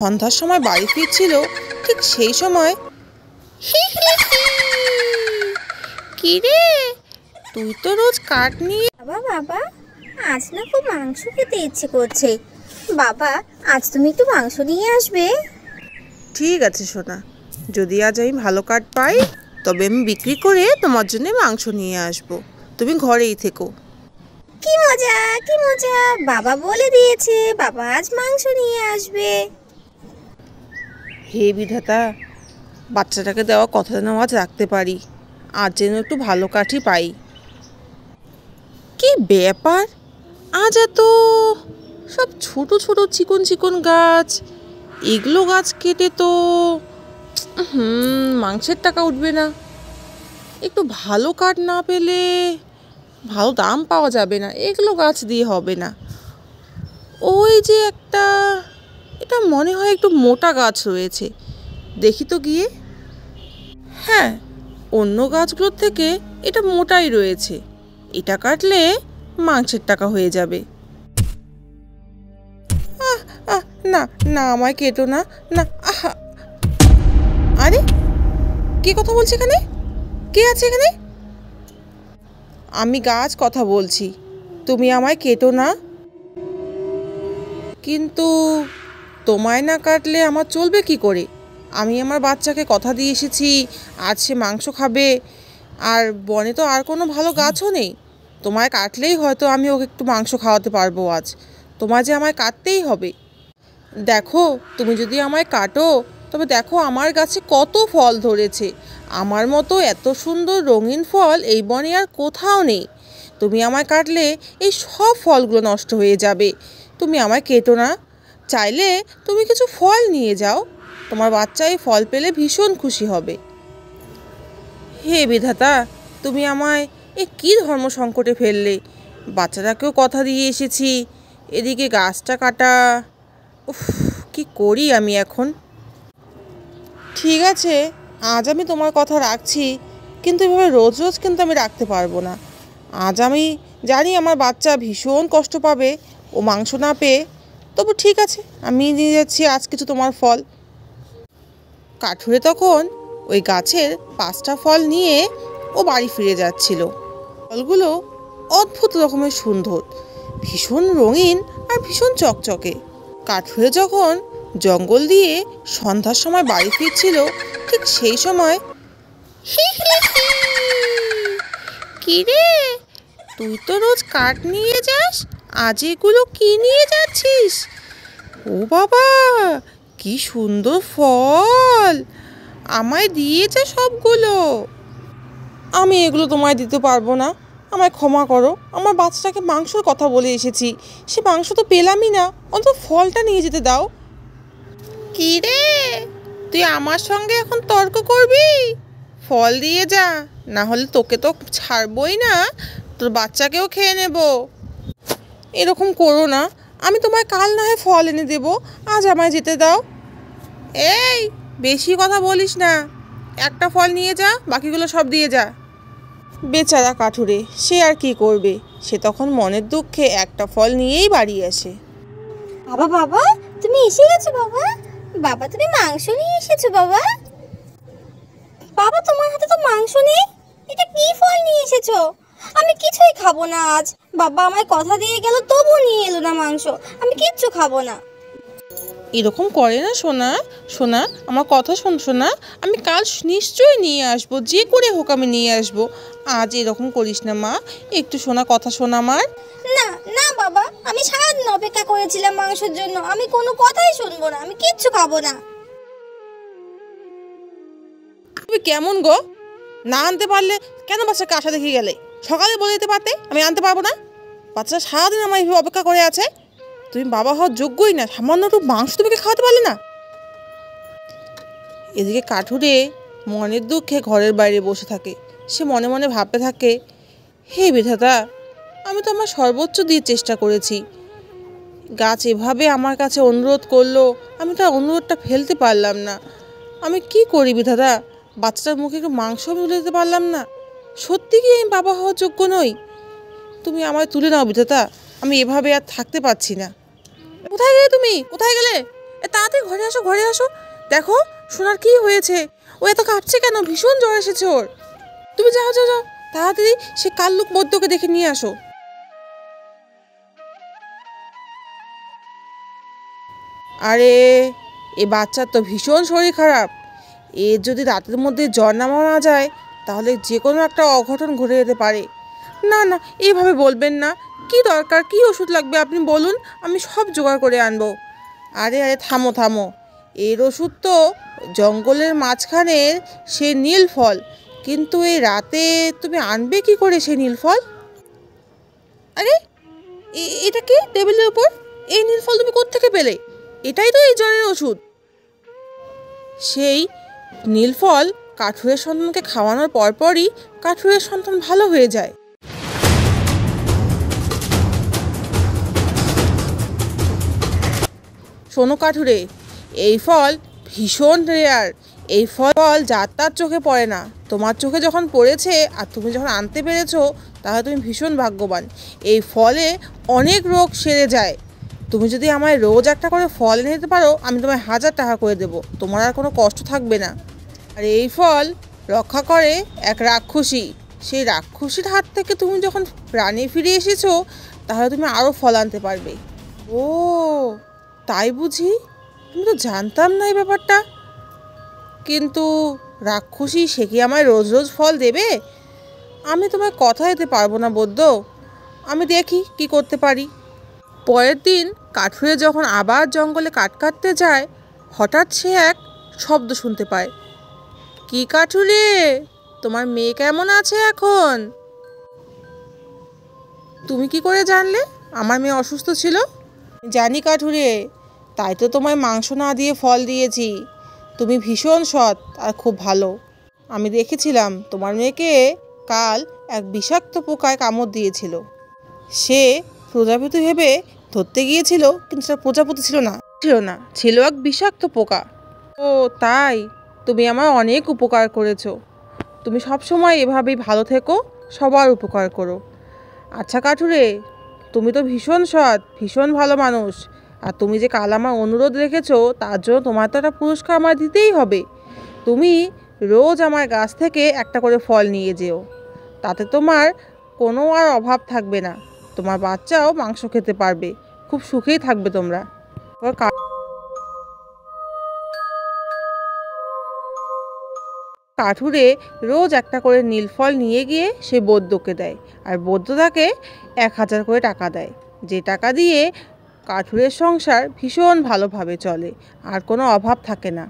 সন্ধ্যার সময় বাড়ি ফিরছিল, ঠিক সেই সময় কি রে, তুই তো রোজ কাঠ নিয়ে। বাবা বাবা, আজ না খুব মাংস খেতে ইচ্ছে করছে। বাবা, আজ তুমি একটু মাংস নিয়ে আসবে? ঠিক আছে সোনা, যদি আজ আমি ভালো কাঠ পাই তবে আমি বিক্রি করে তোমার জন্য মাংস নিয়ে আসব। তুমি ঘরেই থেকো। কি মজা, কি মজা! বাবা বলে দিয়েছে বাবা আজ মাংস নিয়ে আসবে। হে বিধাতা, বাচ্চাটাকে দেওয়া কথা যেন আজ রাখতে পারি, আজ যেন একটু ভালো কাঠই পাই। কি ব্যাপার, আজ এত সব ছোট ছোট চিকন চিকন গাছ, এগুলো গাছ কেটে তো মাংসের টাকা উঠবে না। একটু ভালো কাঠ না পেলে ভালো দাম পাওয়া যাবে না, এগুলো গাছ দিয়ে হবে না। ওই যে একটা, এটা মনে হয় একটু মোটা গাছ রয়েছে, দেখি তো গিয়ে। হ্যাঁ, অন্য গাছগুলোর থেকে এটা মোটাই রয়েছে, এটা কাটলে মাংসের টাকা হয়ে যাবে। আহ আহ না না, আমায় কেটো না, না। আহা, আরে কে কথা বলছে এখানে? কে আছে এখানে? আমি গাছ কথা বলছি, তুমি আমায় কেটো না। কিন্তু তোমায় না কাটলে আমার চলবে কি করে? আমি আমার বাচ্চাকে কথা দিয়ে এসেছি আজ সে মাংস খাবে, আর বনে তো আর কোনো ভালো গাছও নেই। তোমায় কাটলেই হয়তো আমি ওকে একটু মাংস খাওয়াতে পারবো আজ। তোমায় যে আমায় কাটতেই হবে। দেখো, তুমি যদি আমায় কাটো তবে দেখো আমার গাছে কত ফল ধরেছে। আমার মতো এত সুন্দর রঙিন ফল এই বনে আর কোথাও নেই। তুমি আমায় কাটলে এই সব ফলগুলো নষ্ট হয়ে যাবে। তুমি আমায় কেটো না, চাইলে তুমি কিছু ফল নিয়ে যাও, তোমার বাচ্চা এই ফল পেলে ভীষণ খুশি হবে। হে বিধাতা, তুমি আমায় এ কী ধর্ম সংকটে ফেললে? বাচ্চাটাকেও কথা দিয়ে এসেছি, এদিকে গাছটা কাটা। উফ, কি করি আমি এখন? ঠিক আছে, আজ আমি তোমার কথা রাখছি, কিন্তু এভাবে রোজ রোজ কিন্তু আমি রাখতে পারবো না। আজ আমি জানি আমার বাচ্চা ভীষণ কষ্ট পাবে ও মাংস না পেয়ে, তবু ঠিক আছে, আমি নিয়ে যাচ্ছি আজ কিছু তোমার ফল। কাঠুরে তখন ওই গাছের 5টা ফল নিয়ে ও বাড়ি ফিরে যাচ্ছিল। ফলগুলো অদ্ভুত রকমের সুন্দর, ভীষণ রঙিন আর ভীষণ চকচকে। কাঠুরে যখন জঙ্গল দিয়ে সন্ধ্যার সময় বাড়ি ফিরছিল, ঠিক সেই সময় কি রে, তুই তো রোজ কাঠ নিয়ে যাস, আজ এগুলো কি নিয়ে যাচ্ছিস? ও বাবা, কি সুন্দর ফল, আমায় দিয়েছে সবগুলো। আমি এগুলো তোমায় দিতে পারবো না, আমায় ক্ষমা করো। আমার বাচ্চাটাকে মাংসর কথা বলে এসেছি, সে মাংস তো পেলামই না, অন্তত ফলটা নিয়ে যেতে দাও। কি রে, তুই আমার সঙ্গে এখন তর্ক করবি? ফল দিয়ে যা, না হলে তোকে তো ছাড়বই না, তোর বাচ্চাকেও খেয়ে নেব। এরকম করো না, আমি তোমায় কাল না হয় ফল এনে দেবো, আজ আমায় যেতে দাও। এই, বেশি কথা বলিস না, একটা ফল নিয়ে যা, বাকিগুলো সব দিয়ে যা। বেচারা কাঠুরে, সে আর কি করবে, সে তখন মনের দুঃখে একটা ফল নিয়েই বাড়ি আসে। বাবা বাবা, তুমি এসে গেছো বাবা। বাবা, তুমি মাংস নিয়ে এসেছো বাবা। বাবা, তোমার হাতে তো মাংস নেই, এটা কি ফল নিয়ে এসেছো? আমি কিছুই খাবো না আজ। বাবা আমায় কথা দিয়ে গেল, তবুও নিয়ে এলো না মাংস। আমি কিচ্ছু খাবো না। এরকম করে না সোনা, সোনা আমার কথা শোন সোনা, আমি কাল নিশ্চয়ই নিয়ে আসবো, যে করে হোক আমি নিয়ে আসবো। আজ এরকম করিস না মা, একটু শোনা, কথা শোনা আমার। না না বাবা, আমি সারাদিন অপেক্ষা করেছিলাম মাংসের জন্য, আমি কোনো কথাই শুনবো না, আমি কিচ্ছু খাবো না। তুমি কেমন গো, না আনতে পারলে কেন বাচ্চাকে আশা দেখিয়ে গেলে? সকালে বলে দিতে পারতে আমি আনতে পারবো না। বাচ্চাটা সারাদিন আমার এইভাবে অপেক্ষা করে আছে, তুমি বাবা হওয়ার যোগ্যই না, সামান্য একটু মাংস তোমাকে খাওয়াতে পারলে না। এদিকে কাঠুরে মনের দুঃখে ঘরের বাইরে বসে থাকে, সে মনে মনে ভাবতে থাকে, হে বিধাতা, আমি তো আমার সর্বোচ্চ দিয়ে চেষ্টা করেছি, গাছ এভাবে আমার কাছে অনুরোধ করলো, আমি তো অনুরোধটা ফেলতে পারলাম না। আমি কি করি বিধাতা, বাচ্চাটার মুখে একটু মাংস তুলে দিতে পারলাম না। সত্যি কি আমি বাবা হওয়ার যোগ্য নই? তুমি আমায় তুলে নাও বিধাতা, আমি এভাবে আর থাকতে পারছি না। কোথায় গেলে তুমি, কোথায় গেলে? তাড়াতাড়ি ঘরে আসো, ঘরে আসো। দেখো সোনার কি হয়েছে, ও এত কাঁপছে কেন? ভীষণ জ্বর এসেছে ওর। তুমি যাও যাও যাও, তাড়াতাড়ি সে কাল্লুক বৈদ্যকে দেখে নিয়ে আসো। আরে এ বাচ্চার তো ভীষণ শরীর খারাপ। এর যদি রাতের মধ্যে জ্বর নামানো না যায় তাহলে যে কোনো একটা অঘটন ঘটে যেতে পারে। না না, এইভাবে বলবেন না। কি দরকার, কি ওষুধ লাগবে আপনি বলুন, আমি সব জোগাড় করে আনবো। আরে আরে থামো থামো, এর ওষুধ তো জঙ্গলের মাঝখানের সে নীল ফল, কিন্তু এই রাতে তুমি আনবে কি করে সেই নীল ফল? আরে এটা কি টেবিলের উপর? এই নীল ফল তুমি কোত্থেকে পেলে? এটাই তো এই জ্বরের ওষুধ। সেই নীলফল কাঠুরের সন্তানকে খাওয়ানোর পরপরই কাঠুরের সন্তান ভালো হয়ে যায়। শোনো কাঠুরে, এই ফল ভীষণ রেয়ার। এই ফল যার তার চোখে পড়ে না। তোমার চোখে যখন পড়েছে আর তুমি যখন আনতে পেরেছো, তাহলে তুমি ভীষণ ভাগ্যবান। এই ফলে অনেক রোগ সেরে যায়। তুমি যদি আমায় রোজ একটা করে ফল এনে দিতে পারো, আমি তোমায় 1000 টাকা করে দেবো। তোমার আর কোনো কষ্ট থাকবে না। আর এই ফল রক্ষা করে এক রাক্ষসী। সেই রাক্ষসীর হাত থেকে তুমি যখন প্রাণে ফিরে এসেছো, তাহলে তুমি আরও ফল আনতে পারবে। ও তাই বুঝি? আমি তো জানতাম না এই ব্যাপারটা। কিন্তু রাক্ষসী সে কি আমায় রোজ রোজ ফল দেবে? আমি তোমায় কথা দিতে পারবো না বৈদ্য। আমি দেখি কি করতে পারি। পরের দিন কাঠুরে যখন আবার জঙ্গলে কাঠ কাটতে যায়, হঠাৎ সে এক শব্দ শুনতে পায়। কি কাঠুরে, তোমার মেয়ে কেমন আছে এখন? তুমি কি করে জানলে আমার মেয়ে অসুস্থ ছিল? জানি কাঠুরে, তাই তো তোমায় মাংস না দিয়ে ফল দিয়েছি। তুমি ভীষণ সৎ আর খুব ভালো। আমি দেখেছিলাম তোমার মেয়েকে কাল এক বিষাক্ত পোকায় কামড় দিয়েছিল। সে প্রজাপতি ভেবে ধরতে গিয়েছিল, কিন্তু সেটা প্রজাপতি ছিল এক বিষাক্ত পোকা। ও তাই? তুমি আমার অনেক উপকার করেছো। তুমি সবসময় এভাবেই ভালো থেকো, সবার উপকার করো। আচ্ছা কাঠুরে, তুমি তো ভীষণ সৎ, ভীষণ ভালো মানুষ। আর তুমি যে কাল আমার অনুরোধ রেখেছো, তার জন্য তোমার তো একটা পুরস্কার আমার দিতেই হবে। তুমি রোজ আমার গাছ থেকে একটা করে ফল নিয়ে যেও। তাতে তোমার কোনো আর অভাব থাকবে না। তোমার বাচ্চাও মাংস খেতে পারবে, খুব সুখেই থাকবে তোমরা। কাঠুরে রোজ একটা করে নীলফল নিয়ে গিয়ে সে বৈদ্যকে দেয়, আর বৈদ্য তাকে 1000 করে টাকা দেয়। যে টাকা দিয়ে কাঠুরের সংসার ভীষণ ভালোভাবে চলে, আর কোনো অভাব থাকে না।